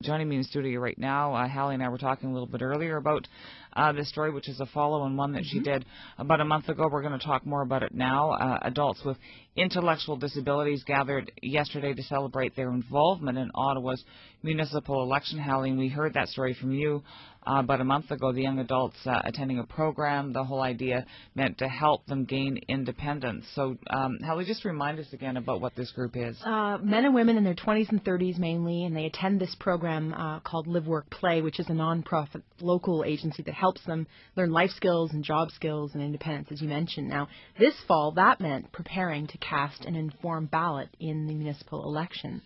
joining me in the studio right now. Hallie and I were talking a little bit earlier about this story, which is a follow-on one that she did about a month ago. We're going to talk more about it now. Adults with intellectual disabilities gathered yesterday to celebrate their involvement in Ottawa's municipal election. Hallie, and we heard that story from you about a month ago, the young adults attending a program. The whole idea meant to help them gain independence. So, Hallie, just remind us again about what this group is. Men and women in their 20s and 30s mainly, and they attend this program called LiveWorkPlay, which is a non-profit local agency that helps them learn life skills and job skills and independence, as you mentioned. Now, this fall, that meant preparing to cast an informed ballot in the municipal election.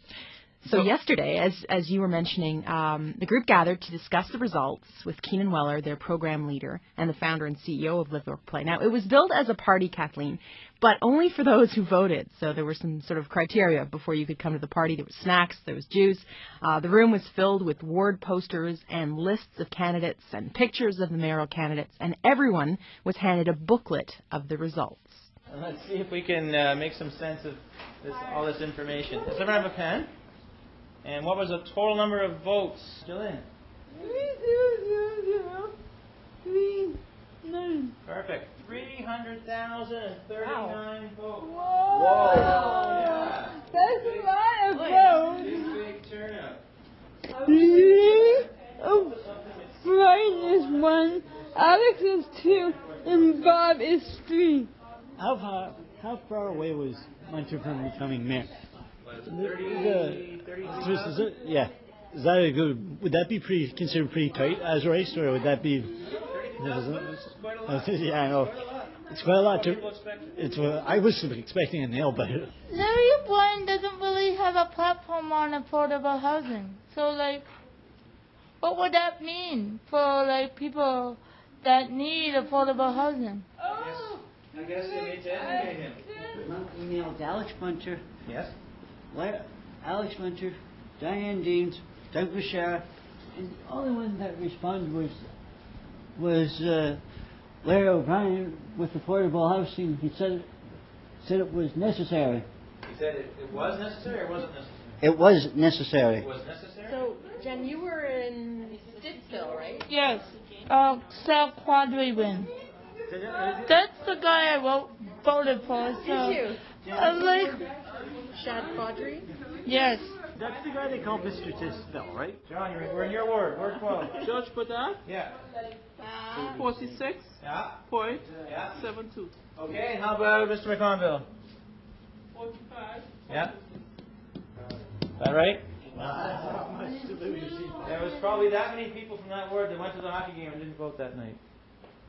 So yesterday, as you were mentioning, the group gathered to discuss the results with Keenan Weller, their program leader, and the founder and CEO of LiveWorkPlay. Now, it was billed as a party, Kathleen, but only for those who voted. So there were some sort of criteria before you could come to the party. There was snacks, there was juice. The room was filled with ward posters and lists of candidates and pictures of the mayoral candidates, and everyone was handed a booklet of the results. Let's see if we can make some sense of all this information. Does everyone have a pen? And what was the total number of votes? Jillian? 3,039. Perfect. 300,039 votes. Whoa! Yeah. That's a lot of votes. Big turnout. Brian is 1, Alex is 2, and Bob is 3. How far away was Munter from becoming mayor? 32. Yeah. Is that a good? Would that be considered pretty tight as a race, or would that be? Yeah, I know. It's quite a lot. I was expecting a nail biter. Larry O'Brien doesn't really have a platform on affordable housing. So, like, what would that mean for like people that need affordable housing? I guess they need to educate him. Emailed Alex Munter. Yes. Alex Munter, Diane Deans, Doug Bashara, and the only one that responded was Larry O'Brien with affordable housing. He said it was necessary. He said it was necessary or wasn't necessary? It was necessary. It was necessary? So, Jen, you were in Stittsville, right? Yes. South Quadri win. That's the guy I voted for. So Did you? I'm like, Shad Quadri? yes. That's the guy they call Mr. Tisdale, right? John, we're in your ward. Ward 12. George Padar, Yeah. 46, Yeah. point, Yeah. 72. Okay, and how about Mr. McConville? 45. Yeah. Is that right? There was probably that many people from that ward that went to the hockey game and didn't vote that night.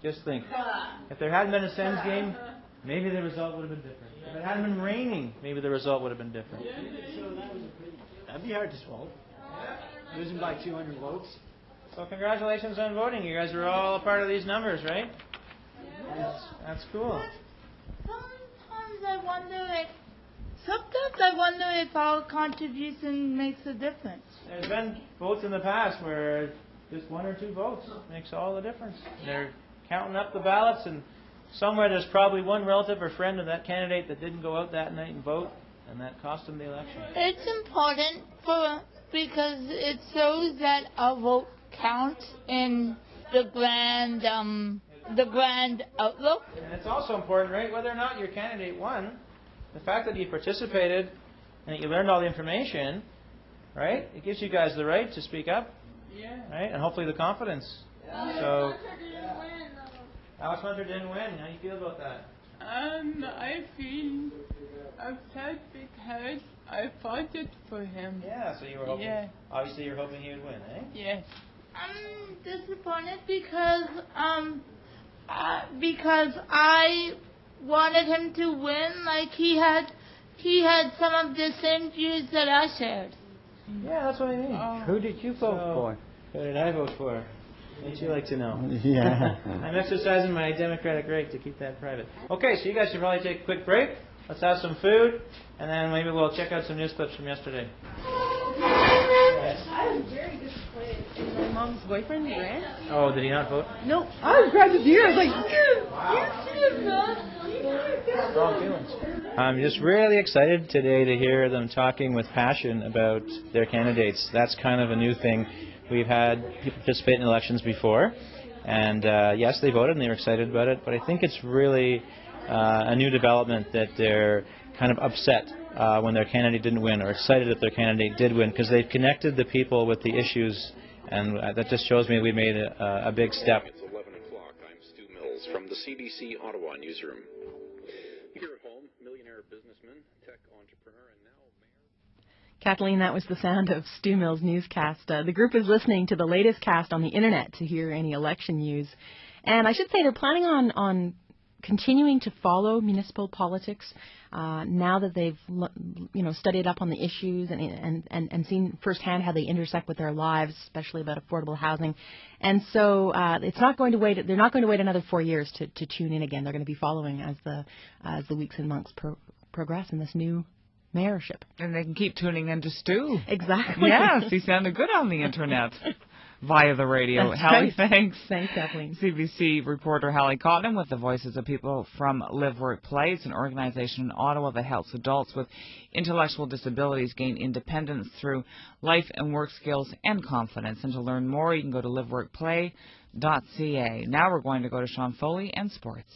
Just think. If there hadn't been a Sens game, maybe the result would have been different. If it hadn't been raining, maybe the result would have been different. That'd be hard to swallow. Losing by 200 votes. So congratulations on voting. You guys are all a part of these numbers, right? That's cool. Sometimes I wonder if our contribution makes a difference. There's been votes in the past where just 1 or 2 votes makes all the difference. They're counting up the ballots, and somewhere there's probably one relative or friend of that candidate that didn't go out that night and vote, and that cost them the election. It's important because it shows that our vote counts in the grand outlook. And it's also important, right, whether or not your candidate won, the fact that you participated and that you learned all the information, right, it gives you guys the right to speak up, right, and hopefully the confidence. So, Alex Munter didn't win. How do you feel about that? I feel upset because I voted for him. Yeah, so you were hoping. Yeah. Obviously, you're hoping he would win, eh? Yes. I'm disappointed because I wanted him to win. Like he had some of the same views that I shared. Yeah, that's what I mean. Who did you vote for? Who did I vote for? Wouldn't you like to know? Yeah. I'm exercising my democratic right to keep that private. Okay, so you guys should probably take a quick break. Let's have some food, and then maybe we'll check out some news clips from yesterday. I was very disappointed in mom's boyfriend, Grant. Oh, did he not vote? No, I grabbed his ear. I was like, Strong feelings. I'm just really excited today to hear them talking with passion about their candidates. That's kind of a new thing. We've had people participate in elections before, and yes, they voted and they were excited about it, but I think it's really a new development that they're kind of upset when their candidate didn't win, or excited that their candidate did win, because they've connected the people with the issues, and that just shows me we made a big step. It's 11 o'clock. I'm Stu Mills from the CBC Ottawa newsroom. Here at home, millionaire businessman, tech entrepreneur, and now mayor. Kathleen, that was the sound of Stu Mills' newscast. The group is listening to the latest cast on the internet to hear any election news. And I should say they're planning on continuing to follow municipal politics now that they've studied up on the issues and seen firsthand how they intersect with their lives, especially about affordable housing. And so it's not going to wait. They're not going to wait another 4 years to tune in again. They're going to be following as the weeks and months progress in this new mayorship. And they can keep tuning in to Stu. Exactly. Yes, he sounded good on the internet. Via the radio. That's Hallie, right. thanks. Thanks, Kathleen. CBC reporter Hallie Cotton with the voices of people from LiveWorkPlay. It's an organization in Ottawa that helps adults with intellectual disabilities gain independence through life and work skills and confidence. And to learn more, you can go to liveworkplay.ca. Now we're going to go to Sean Foley and sports.